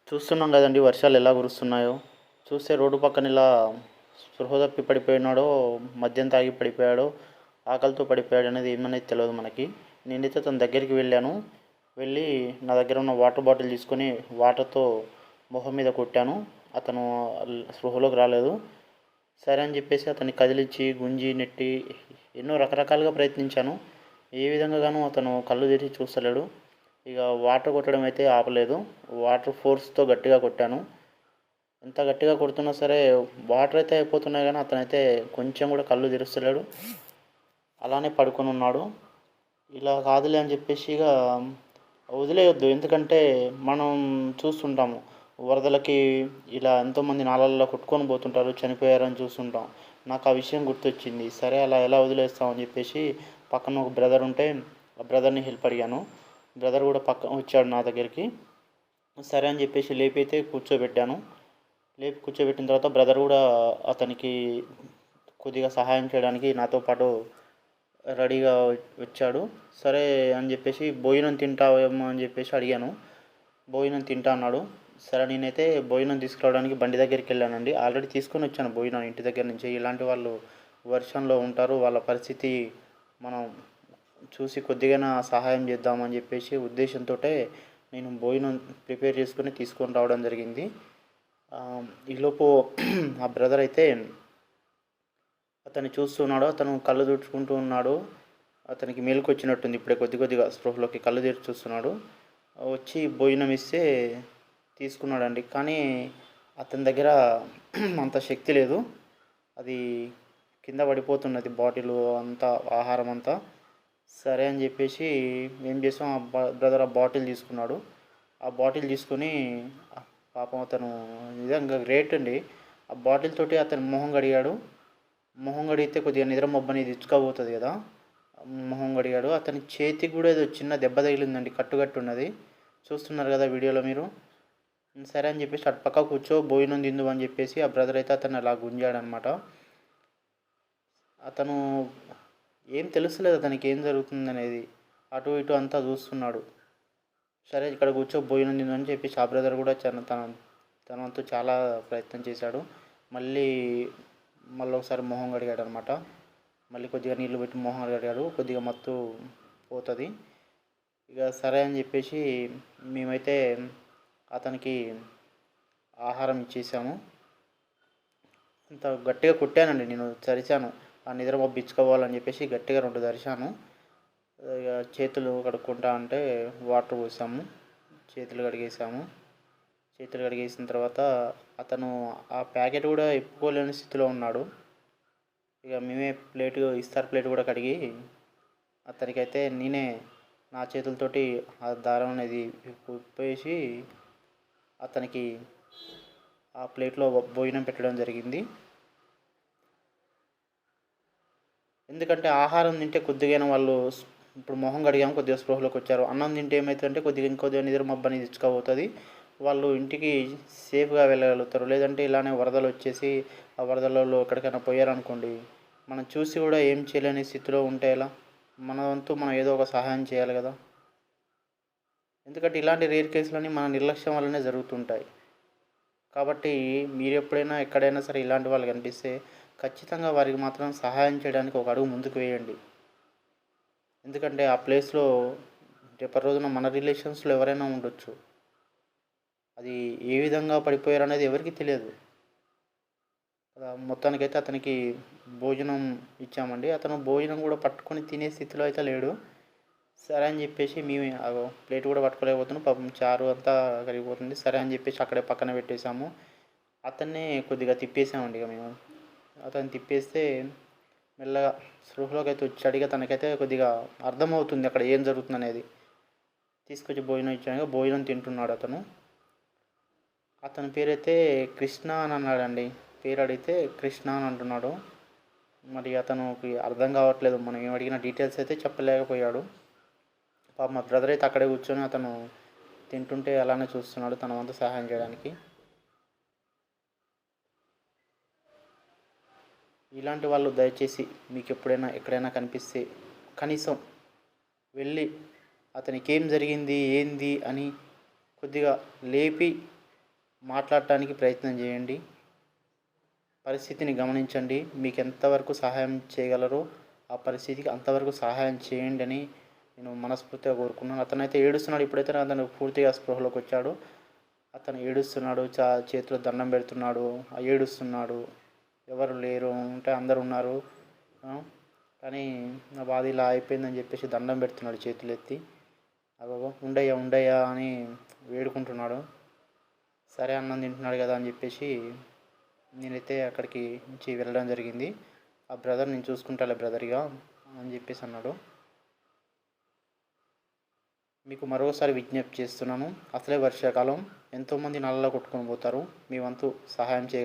చూస్తున్నాం కదండి వర్షాలు ఎలా కురుస్తున్నాయో. చూస్తే రోడ్డు పక్కన ఇలా స్పృహ తప్పి పడిపోయినాడో, మద్యం తాగి పడిపోయాడో, ఆకలితో పడిపోయాడు అనేది ఏమనేది తెలియదు మనకి. నేనైతే తన దగ్గరికి వెళ్ళాను. వెళ్ళి నా దగ్గర ఉన్న వాటర్ బాటిల్ తీసుకొని వాటర్తో మొహం మీద కొట్టాను. అతను స్పృహలోకి రాలేదు. సరే అని చెప్పేసి అతన్ని కదిలించి గుంజి నెట్టి ఎన్నో రకరకాలుగా ప్రయత్నించాను. ఏ విధంగానూ అతను కళ్ళు తెరిచి చూస్తలేడు. ఇక వాటర్ కొట్టడం అయితే ఆపలేదు. వాటర్ ఫోర్స్తో గట్టిగా కొట్టాను. ఎంత గట్టిగా కొడుతున్నా సరే వాటర్ అయితే అయిపోతున్నాయి, కానీ అతనైతే కొంచెం కూడా కళ్ళు తెరుస్తలేడు. అలానే పడుకొని ఉన్నాడు. ఇలా కాదులే అని చెప్పేసి ఇక వదిలేయొద్దు. ఎందుకంటే మనం చూస్తుంటాము వరదలకి ఇలా ఎంతోమంది నాలల్లో కొట్టుకొని పోతుంటారు, చనిపోయారని చూస్తుంటాం. నాకు ఆ విషయం గుర్తొచ్చింది. సరే అలా ఎలా వదిలేస్తామని చెప్పేసి పక్కన ఒక బ్రదర్ ఉంటే ఆ బ్రదర్ని హెల్ప్ అడిగాను. బ్రదర్ కూడా పక్కన వచ్చాడు నా దగ్గరికి. సరే అని చెప్పేసి లేపి అయితే కూర్చోబెట్టాను. లేపి కూర్చోబెట్టిన తర్వాత బ్రదర్ కూడా అతనికి కొద్దిగా సహాయం చేయడానికి నాతో పాటు రెడీగా వచ్చాడు. సరే అని చెప్పేసి భోజనం తింటావేమో అని చెప్పేసి అడిగాను. భోజనం తింటా అన్నాడు. సరే నేనైతే భోజనం తీసుకురావడానికి బండి దగ్గరికి వెళ్ళానండి. ఆల్రెడీ తీసుకొని వచ్చాను భోజనం ఇంటి దగ్గర నుంచి. ఇలాంటి వాళ్ళు వర్షంలో ఉంటారు, వాళ్ళ పరిస్థితి మనం చూసి కొద్దిగా సహాయం చేద్దామని చెప్పేసి ఉద్దేశంతో నేను భోజనం ప్రిపేర్ చేసుకొని తీసుకొని రావడం జరిగింది. ఈలోపు ఆ బ్రదర్ అయితే అతన్ని చూస్తున్నాడు. అతను కళ్ళు తుడుచుకుంటూ ఉన్నాడు. అతనికి మేలుకు వచ్చినట్టుంది, ఇప్పుడే కొద్దిగా స్పృహలోకి కళ్ళు తెరిచి చూస్తున్నాడు. వచ్చి భోజనం ఇస్తే తీసుకున్నాడండి. కానీ అతని దగ్గర అంత శక్తి లేదు. అది కింద పడిపోతున్నది బాటిల్ అంతా, ఆహారం అంతా. సరే అని చెప్పేసి ఏం చేసాం, బ్రదర్ ఆ బాటిల్ తీసుకున్నాడు. ఆ బాటిల్ తీసుకొని పాపం అతను నిజంగా గ్రేట్ అండి. ఆ బాటిల్ తోటి అతను మొహం కడిగాడు. మొహం కడిగితే కొద్దిగా నిద్ర మబ్బని తెచ్చుకోబోతుంది కదా. మొహం కడిగాడు. అతని చేతికి కూడా ఏదో చిన్న దెబ్బ తగిలిందండి, కట్టు ఉన్నది. చూస్తున్నారు కదా వీడియోలో మీరు. సరే అని చెప్పేసి అటు పక్క కూర్చో భోజనం తిందు అని చెప్పేసి ఆ బ్రదర్ అయితే అతను అలా గుంజాడనమాట. అతను ఏం తెలుస్తలేదు అతనికి ఏం జరుగుతుందనేది. అటు ఇటు అంతా చూస్తున్నాడు. సరే ఇక్కడ కూర్చో భోజనం తిందు అని చెప్పేసి ఆ బ్రదర్ కూడా తనంతో చాలా ప్రయత్నం చేశాడు. మళ్ళీ ఒకసారి మొహం కడిగాడు అనమాట. మళ్ళీ కొద్దిగా నీళ్ళు పెట్టి మొహం కడిగాడు. కొద్దిగా మత్తు పోతుంది. ఇక సరే అని చెప్పేసి మేమైతే అతనికి ఆహారం ఇచ్చేసాము. అంత గట్టిగా కొట్టానండి, నేను చరిచాను. ఆ నిద్ర మబ్బిచ్చుకోవాలని చెప్పేసి గట్టిగా 2 దరిచాను. ఇక చేతులు కడుక్కుంటా అంటే వాటర్ పోసాము, చేతులు కడిగేసిన తర్వాత అతను ఆ ప్యాకెట్ కూడా ఎప్పుకోలేని స్థితిలో ఉన్నాడు. ఇక మేమే ఇస్తారు ప్లేట్ కూడా కడిగి అతనికైతే నేనే నా చేతులతోటి ఆ దారం అనేది ఉప్పేసి అతనికి ఆ ప్లేట్లో భోజనం పెట్టడం జరిగింది. ఎందుకంటే ఆహారం తింటే కొద్దిగా వాళ్ళు ఇప్పుడు మొహం కడిగాము, కొద్దిగా స్పృహలోకి వచ్చారు. అన్నం తింటే ఏమవుతుందంటే ఇంకొద్దిగా నిద్ర మబ్బని తెచ్చుకోబోతుంది. వాళ్ళు ఇంటికి సేఫ్గా వెళ్ళగలుగుతారు. లేదంటే ఇలానే వరదలు వచ్చేసి ఆ వరదలలో ఎక్కడికైనా పోయారనుకోండి, మనం చూసి కూడా ఏం చేయలేని స్థితిలో ఉంటే ఎలా? మన వంతు మనం ఏదో ఒక సహాయం చేయాలి కదా. ఎందుకంటే ఇలాంటి రేర్ కేసులన్నీ మన నిర్లక్ష్యం వల్లనే జరుగుతుంటాయి. కాబట్టి మీరు ఎప్పుడైనా ఎక్కడైనా సరే ఇలాంటి వాళ్ళు కనిపిస్తే ఖచ్చితంగా వారికి మాత్రం సహాయం చేయడానికి ఒక అడుగు ముందుకు వేయండి. ఎందుకంటే ఆ ప్లేస్లో రేపటి రోజున మన రిలేషన్స్లో ఎవరైనా ఉండొచ్చు. అది ఏ విధంగా పడిపోయారు అనేది ఎవరికి తెలియదు. మొత్తానికైతే అతనికి భోజనం ఇచ్చామండి. అతను భోజనం కూడా పట్టుకొని తినే స్థితిలో అయితే లేడు. సరే అని చెప్పేసి మేము ప్లేట్ కూడా పట్టుకోలేకపోతున్నాం. పాపం చారు అంతా కరిగిపోతుంది. సరే అని చెప్పేసి అక్కడే పక్కన పెట్టేశాము. అతన్నే కొద్దిగా తిప్పేసామండి. ఇక మేము అతన్ని తిప్పేస్తే మెల్లగా స్పృహలోకి అయితే వచ్చాడు. ఇక తనకైతే కొద్దిగా అర్థమవుతుంది అక్కడ ఏం జరుగుతుంది అనేది. తీసుకొచ్చి భోజనం ఇచ్చాను. భోజనం తింటున్నాడు అతను. అతని పేరైతే కృష్ణ అని అన్నాడండి. పేరు అడిగితే కృష్ణ అని అంటున్నాడు. మరి అతనికి అర్థం కావట్లేదు. మనం ఏం అడిగిన డీటెయిల్స్ అయితే చెప్పలేకపోయాడు. పాప మా బ్రదర్ అయితే అక్కడే కూర్చొని అతను తింటుంటే అలానే చూస్తున్నాడు తన వంతు సహాయం చేయడానికి. ఇలాంటి వాళ్ళు దయచేసి మీకు ఎప్పుడైనా ఎక్కడైనా కనిపిస్తే కనీసం వెళ్ళి అతనికి ఏం జరిగింది ఏంది అని కొద్దిగా లేపి మాట్లాడటానికి ప్రయత్నం చేయండి. పరిస్థితిని గమనించండి. మీకు ఎంతవరకు సహాయం చేయగలరో ఆ పరిస్థితికి అంతవరకు సహాయం చేయండి అని నేను మనస్ఫూర్తిగా కోరుకున్నాను. అతనైతే ఏడుస్తున్నాడు. ఎప్పుడైతే అతను పూర్తిగా స్పృహలోకి వచ్చాడో అతను ఏడుస్తున్నాడు, చేతిలో దండం పెడుతున్నాడు, ఏడుస్తున్నాడు. ఎవరు లేరు అంటే అందరు ఉన్నారు. కానీ నా బాధ ఇలా అయిపోయిందని చెప్పేసి దండం పెడుతున్నాడు చేతులు ఎత్తి. అగో ఉండయ్యా ఉండయ్యా అని వేడుకుంటున్నాడు. సరే అన్నం తింటున్నాడు కదా అని చెప్పేసి నేనైతే అక్కడికి నుంచి వెళ్ళడం జరిగింది. ఆ బ్రదర్ నేను చూసుకుంటాలే బ్రదర్గా అని చెప్పేసి అన్నాడు. మీకు మరోసారి విజ్ఞప్తి చేస్తున్నాను. అసలే వర్షాకాలం, ఎంతోమంది నల్లలో కొట్టుకొని పోతారు. మీ వంతు సహాయం చేయగలరు.